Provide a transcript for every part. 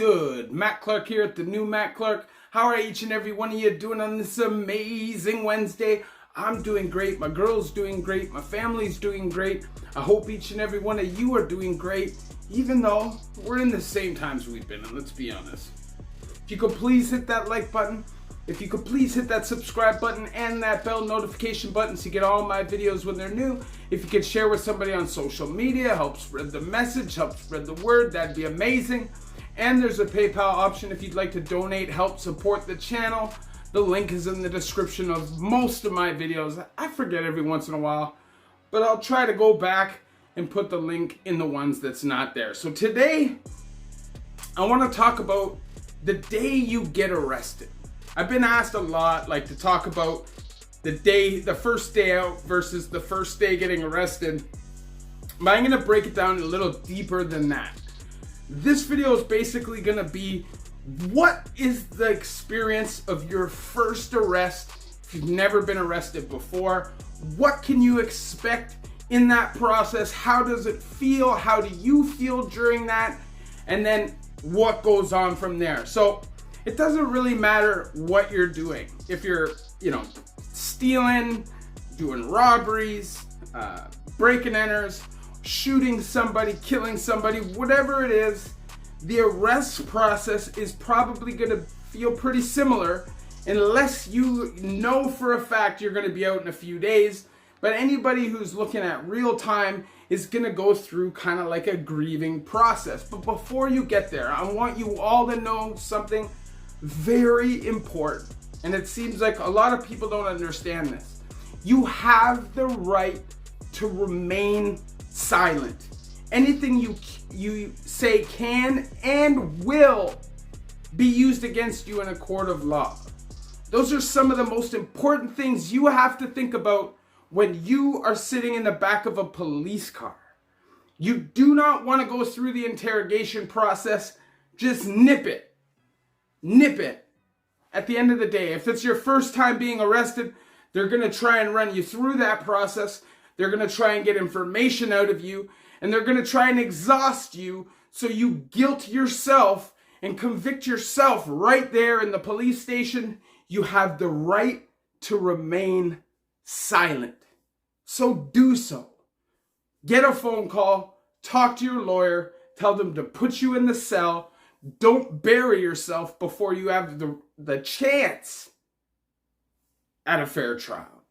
good? Matt Clark here at the new Matt Clark. How are each and every one of you doing on this amazing Wednesday? I'm doing great. My girl's doing great. My family's doing great. I hope each and every one of you are doing great, even though we're in the same times we've been in, let's be honest. If you could please hit that like button. If you could please hit that subscribe button and that bell notification button so you get all my videos when they're new. If you could share with somebody on social media, help spread the message, help spread the word, that'd be amazing. And there's a PayPal option if you'd like to donate, help support the channel. The link is in the description of most of my videos. I forget every once in a while, but I'll try to go back and put the link in the ones that's not there. So today, I want to talk about the day you get arrested. I've been asked a lot, like, to talk about the first day out versus the first day getting arrested. But I'm going to break it down a little deeper than that. This video is basically going to be, what is the experience of your first arrest if you've never been arrested before? What can you expect in that process? How does it feel? How do you feel during that? And then what goes on from there? So it doesn't really matter what you're doing. If you're, stealing, doing robberies, break and enters, shooting somebody, killing somebody, whatever it is, the arrest process is probably going to feel pretty similar unless you know for a fact you're going to be out in a few days. But anybody who's looking at real time is going to go through kind of like a grieving process. But before you get there, I want you all to know something very important, and it seems like a lot of people don't understand this. You have the right to remain silent. Anything you say can and will be used against you in a court of law. Those are some of the most important things you have to think about when you are sitting in the back of a police car. You do not want to go through the interrogation process. Just nip it. Nip it. At the end of the day, if it's your first time being arrested, they're going to try and run you through that process. They're going to try and get information out of you, and they're going to try and exhaust you so you guilt yourself and convict yourself right there in the police station. You have the right to remain silent. So do so. Get a phone call, talk to your lawyer, tell them to put you in the cell. Don't bury yourself before you have the chance at a fair trial.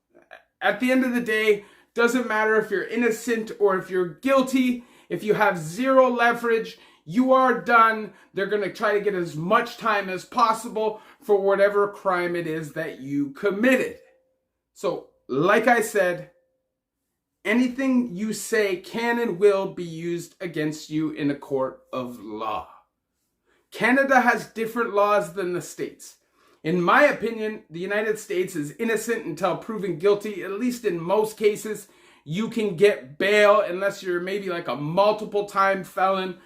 At the end of the day, doesn't matter if you're innocent or if you're guilty. If you have zero leverage, you are done. They're going to try to get as much time as possible for whatever crime it is that you committed. So, like I said, anything you say can and will be used against you in a court of law. Canada has different laws than the States. In my opinion, the United States is innocent until proven guilty. At least in most cases, you can get bail unless you're maybe like a multiple time felon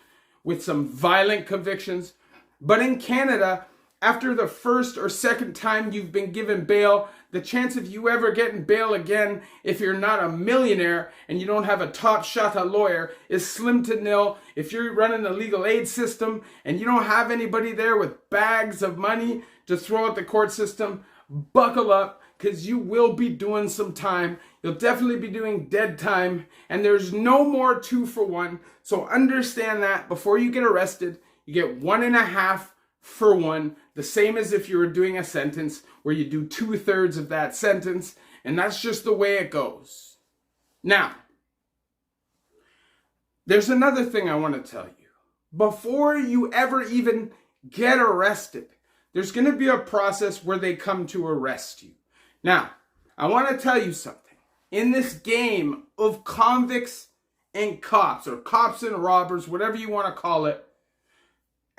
with some violent convictions. But in Canada, after the first or second time you've been given bail, the chance of you ever getting bail again, if you're not a millionaire and you don't have a top shot lawyer, is slim to nil. If you're running a legal aid system and you don't have anybody there with bags of money to throw at the court system, buckle up, because you will be doing some time. You'll definitely be doing dead time, and there's no more 2 for 1. So understand that before you get arrested, you get 1.5 for 1, the same as if you were doing a sentence where you do 2/3 of that sentence, and that's just the way it goes. Now, there's another thing I want to tell you. Before you ever even get arrested, there's going to be a process where they come to arrest you. Now, I want to tell you something. In this game of convicts and cops, or cops and robbers, whatever you want to call it,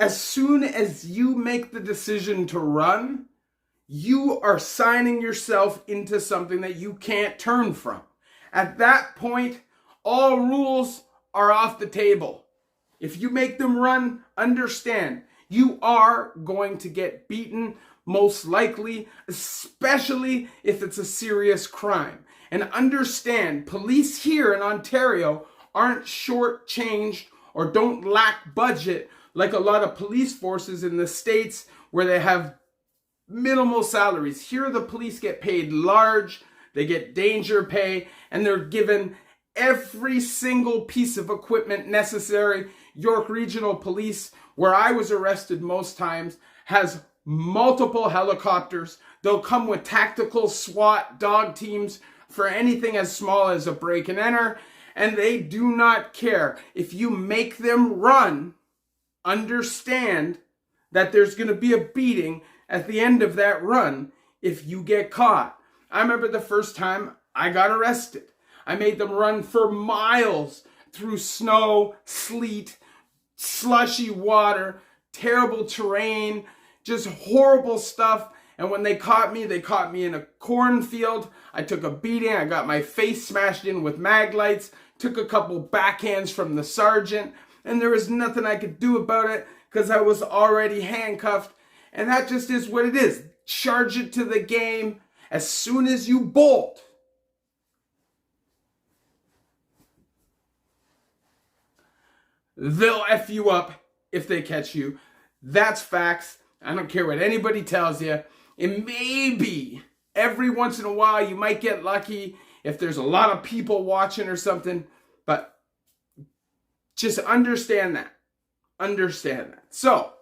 as soon as you make the decision to run, you are signing yourself into something that you can't turn from. At that point, all rules are off the table. If you make them run, understand, you are going to get beaten, most likely, especially if it's a serious crime. And understand, police here in Ontario aren't shortchanged or don't lack budget like a lot of police forces in the States where they have minimal salaries. Here the police get paid large, they get danger pay, and they're given every single piece of equipment necessary. York Regional Police, where I was arrested most times, has multiple helicopters. They'll come with tactical SWAT dog teams for anything as small as a break and enter, and they do not care. If you make them run, understand that there's going to be a beating at the end of that run if you get caught. I remember the first time I got arrested. I made them run for miles through snow, sleet, slushy water, terrible terrain, just horrible stuff. And when they caught me in a cornfield. I took a beating. I got my face smashed in with mag lights, took a couple backhands from the sergeant, and there was nothing I could do about it because I was already handcuffed. And that just is what it is. Charge it to the game. As soon as you bolt, they'll F you up if they catch you. That's facts. I don't care what anybody tells you. And maybe every once in a while you might get lucky if there's a lot of people watching or something. But just understand that. Understand that. So,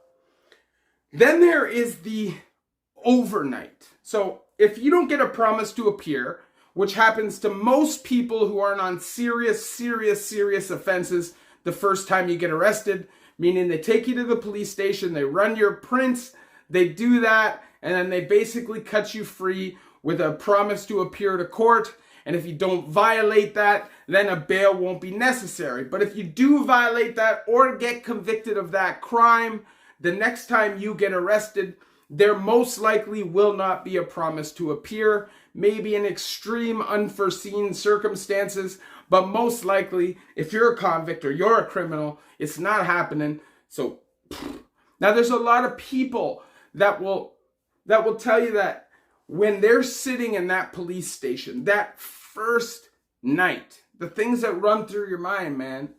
then there is the overnight. So, if you don't get a promise to appear, which happens to most people who aren't on serious offenses the first time you get arrested, meaning they take you to the police station, they run your prints, they do that, and then they basically cut you free with a promise to appear to court. And if you don't violate that, then a bail won't be necessary. But if you do violate that or get convicted of that crime, the next time you get arrested, there most likely will not be a promise to appear, maybe in extreme unforeseen circumstances, but most likely, if you're a convict or you're a criminal, it's not happening. So, now there's a lot of people that will tell you that when they're sitting in that police station, that first night, the things that run through your mind, man,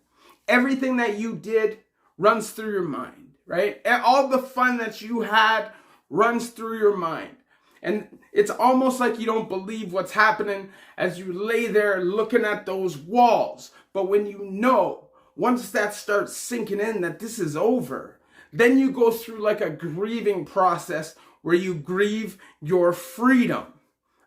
everything that you did runs through your mind, right? And all the fun that you had runs through your mind. And it's almost like you don't believe what's happening as you lay there looking at those walls. But when you know, once that starts sinking in that this is over, then you go through like a grieving process where you grieve your freedom.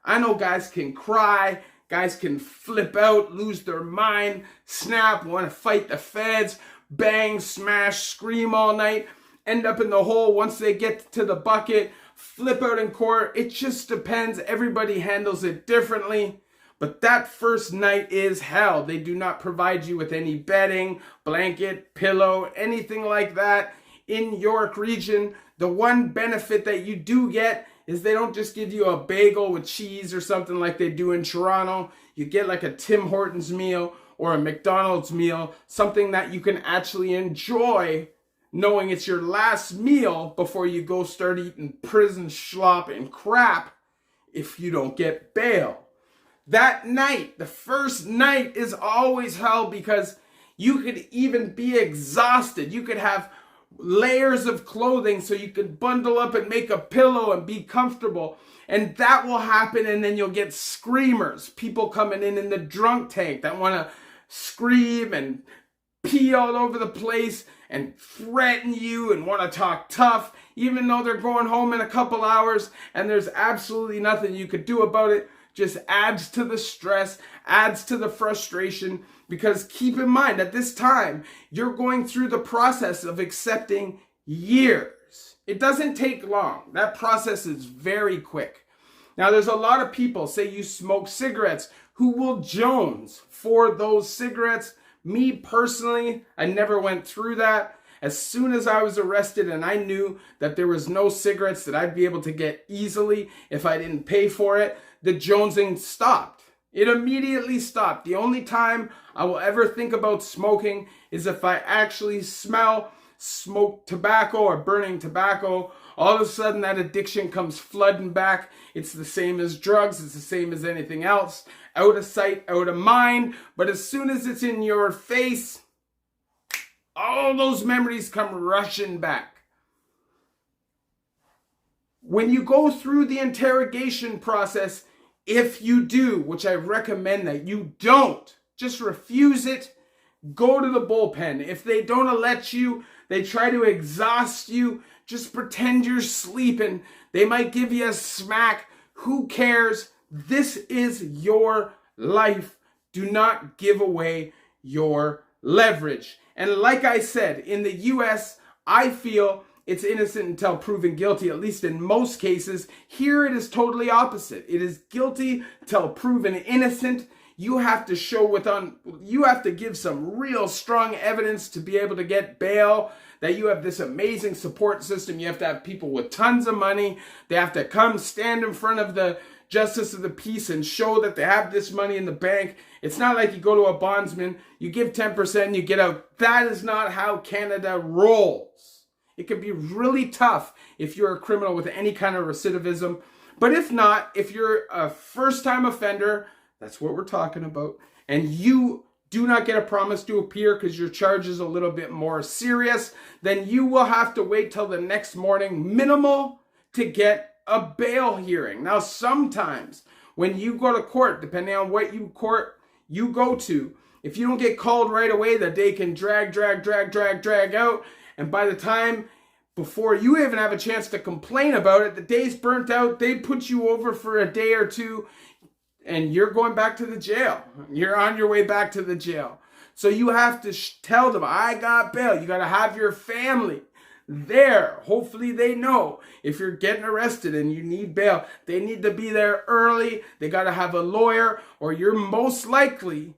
I know guys can cry, guys can flip out, lose their mind, snap, want to fight the feds, bang, smash, scream all night, end up in the hole once they get to the bucket, flip out in court. It just depends. Everybody handles it differently. But that first night is hell. They do not provide you with any bedding, blanket, pillow, anything like that. In York Region, the one benefit that you do get is they don't just give you a bagel with cheese or something like they do in Toronto. You get like a Tim Hortons meal or a McDonald's meal, something that you can actually enjoy, knowing it's your last meal before you go start eating prison schlop and crap if you don't get bail. That night, the first night, is always hell because you could even be exhausted. You could have layers of clothing so you could bundle up and make a pillow and be comfortable. And that will happen, and then you'll get screamers. People coming in the drunk tank that want to scream and pee all over the place and threaten you and want to talk tough, even though they're going home in a couple hours and there's absolutely nothing you could do about it. Just adds to the stress, adds to the frustration, because keep in mind, at this time, you're going through the process of accepting years. It doesn't take long. That process is very quick. Now, there's a lot of people, say you smoke cigarettes, who will Jones for those cigarettes. Me personally, I never went through that. As soon as I was arrested and I knew that there was no cigarettes that I'd be able to get easily if I didn't pay for it, the jonesing stopped. It immediately stopped. The only time I will ever think about smoking is if I actually smell smoked tobacco or burning tobacco. All of a sudden that addiction comes flooding back. It's the same as drugs. It's the same as anything else. Out of sight, out of mind. But as soon as it's in your face, All those memories come rushing back. When you go through the interrogation process, if you do, which I recommend that you don't, just refuse it, go to the bullpen. If they don't let you, they try to exhaust you, just pretend you're sleeping. They might give you a smack. Who cares? This is your life. Do not give away your leverage. And like I said, in the US, I feel it's innocent until proven guilty, at least in most cases. Here it is totally opposite. It is guilty till proven innocent. You have to you have to give some real strong evidence to be able to get bail, that you have this amazing support system. You have to have people with tons of money. They have to come stand in front of the justice of the peace and show that they have this money in the bank. It's not like you go to a bondsman, you give 10%, you get out. That is not how Canada rolls. It can be really tough if you're a criminal with any kind of recidivism. But if not, if you're a first-time offender, that's what we're talking about, and you do not get a promise to appear because your charge is a little bit more serious, then you will have to wait till the next morning, minimal, to get a bail hearing. Now, sometimes when you go to court, depending on what court you go to, if you don't get called right away, the day can drag out. And by the time, before you even have a chance to complain about it, the day's burnt out. They put you over for a day or two, and you're going back to the jail. You're on your way back to the jail. So you have to tell them, I got bail. You got to have your family there. Hopefully they know if you're getting arrested and you need bail, they need to be there early. They got to have a lawyer, or you're most likely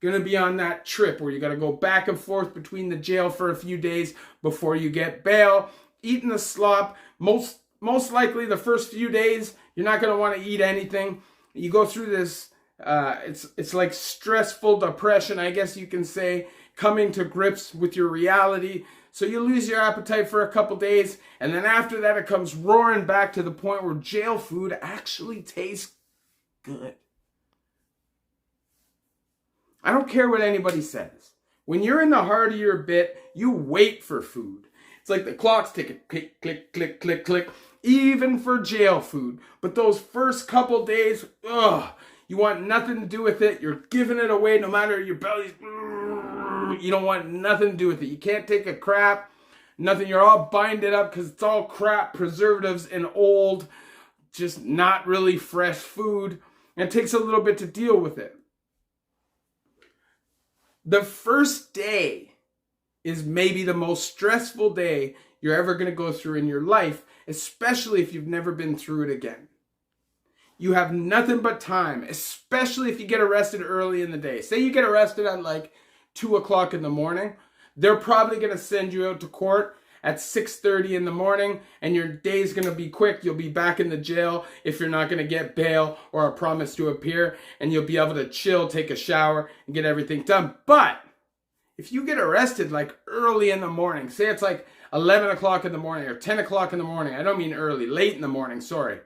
going to be on that trip where you got to go back and forth between the jail for a few days before you get bail. Eating the slop. Most likely the first few days, you're not going to want to eat anything. You go through this, it's like stressful depression, I guess you can say, coming to grips with your reality. So you lose your appetite for a couple days, and then after that it comes roaring back to the point where jail food actually tastes good. I don't care what anybody says. When you're in the heart of your bit, you wait for food. It's like the clock's ticking, click, click, click, click, click, even for jail food. But those first couple days, you want nothing to do with it. You're giving it away no matter your belly's, you don't want nothing to do with it. You can't take a crap, nothing. You're all binded up because it's all crap, preservatives, and old, just not really fresh food. And it takes a little bit to deal with it. The first day is maybe the most stressful day you're ever going to go through in your life, especially if you've never been through it again. You have nothing but time, especially if you get arrested early in the day. Say you get arrested at like 2 o'clock in the morning. They're probably going to send you out to court at 6:30 in the morning, and your day's going to be quick. You'll be back in the jail if you're not going to get bail or a promise to appear, and you'll be able to chill, take a shower, and get everything done. But if you get arrested like early in the morning, say it's like 11 o'clock in the morning or 10 o'clock in the morning, I don't mean early, late in the morning, sorry,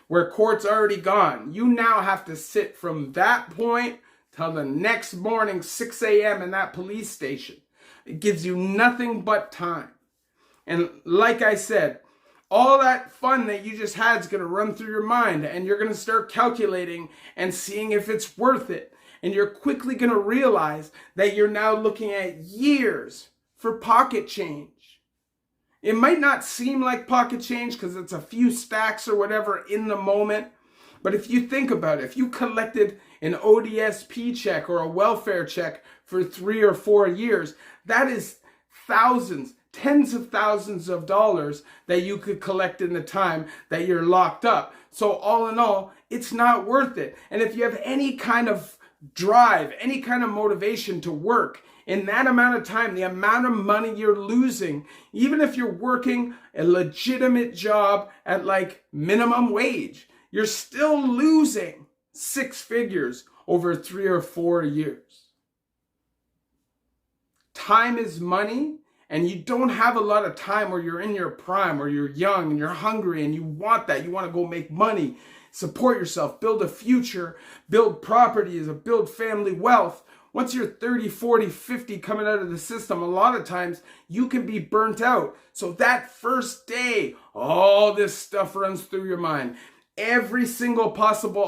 where court's already gone, you now have to sit from that point till the next morning, 6 a.m. in that police station. It gives you nothing but time. And like I said, all that fun that you just had is going to run through your mind, and you're going to start calculating and seeing if it's worth it. And you're quickly going to realize that you're now looking at years for pocket change. It might not seem like pocket change because it's a few stacks or whatever in the moment. But if you think about it, if you collected an ODSP check or a welfare check for 3 or 4 years, that is thousands, tens of thousands of dollars that you could collect in the time that you're locked up. So all in all, it's not worth it. And if you have any kind of drive, any kind of motivation to work in that amount of time, the amount of money you're losing, even if you're working a legitimate job at like minimum wage, you're still losing 6 figures over 3 or 4 years. Time is money. And you don't have a lot of time where you're in your prime, where you're young and you're hungry and you want that. You want to go make money, support yourself, build a future, build properties, or build family wealth. Once you're 30, 40, 50 coming out of the system, a lot of times you can be burnt out. So that first day, all this stuff runs through your mind. Every single possible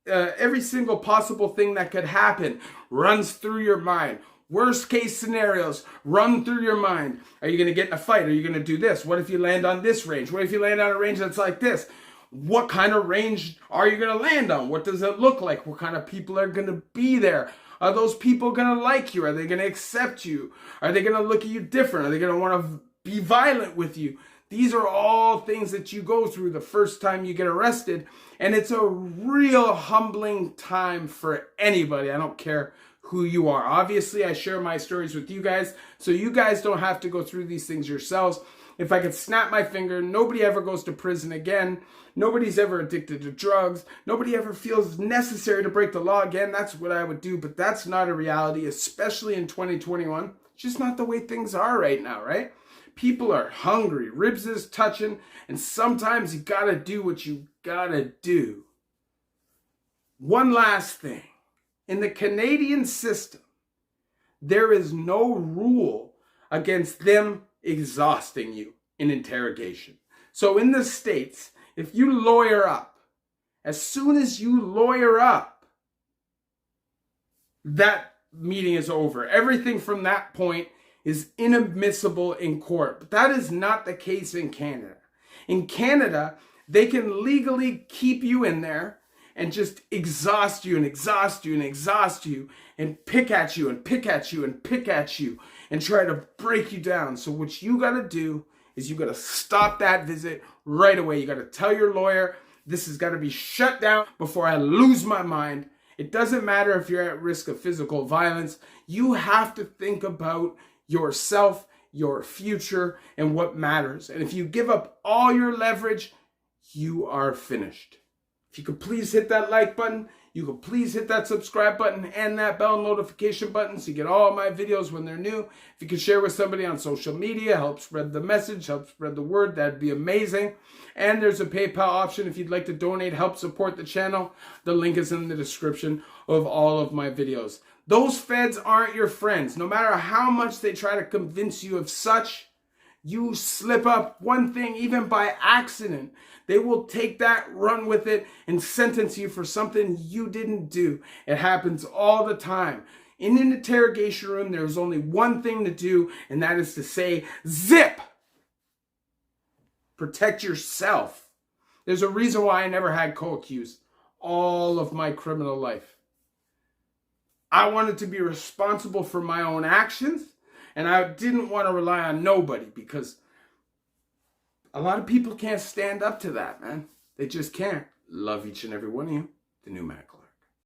thing that could happen runs through your mind. Worst case scenarios run through your mind. Are you going to get in a fight? Are you going to do this? What if you land on this range? What if you land on a range that's like this? What kind of range are you going to land on? What does it look like? What kind of people are going to be there? Are those people going to like you? Are they going to accept you? Are they going to look at you different? Are they going to want to be violent with you? These are all things that you go through the first time you get arrested. And it's a real humbling time for anybody. I don't care who you are. Obviously, I share my stories with you guys, so you guys don't have to go through these things yourselves. If I could snap my finger, nobody ever goes to prison again. Nobody's ever addicted to drugs. Nobody ever feels necessary to break the law again. That's what I would do, but that's not a reality, especially in 2021. It's just not the way things are right now, right? People are hungry, ribs is touching, and sometimes you gotta do what you gotta do. One last thing. In the Canadian system, there is no rule against them exhausting you in interrogation. So in the States, if you lawyer up, as soon as you lawyer up, that meeting is over. Everything from that point is inadmissible in court. But that is not the case in Canada. In Canada, they can legally keep you in there and just exhaust you and exhaust you and exhaust you and pick at you and pick at you and pick at you and try to break you down. So what you got to do is you got to stop that visit right away. You got to tell your lawyer, this has got to be shut down before I lose my mind. It doesn't matter if you're at risk of physical violence. You have to think about yourself, your future, and what matters. And if you give up all your leverage, you are finished. If you could please hit that like button, you could please hit that subscribe button and that bell notification button so you get all my videos when they're new. If you could share with somebody on social media, help spread the message, help spread the word, that'd be amazing. And there's a PayPal option if you'd like to donate, help support the channel. The link is in the description of all of my videos. Those feds aren't your friends. No matter how much they try to convince you of such, you slip up one thing, even by accident, they will take that, run with it, and sentence you for something you didn't do. It happens all the time. In an interrogation room, there's only one thing to do, and that is to say, zip! Protect yourself. There's a reason why I never had co-accused all of my criminal life. I wanted to be responsible for my own actions, and I didn't want to rely on nobody because a lot of people can't stand up to that, man. They just can't. Love each and every one of you. The new Matt Clark.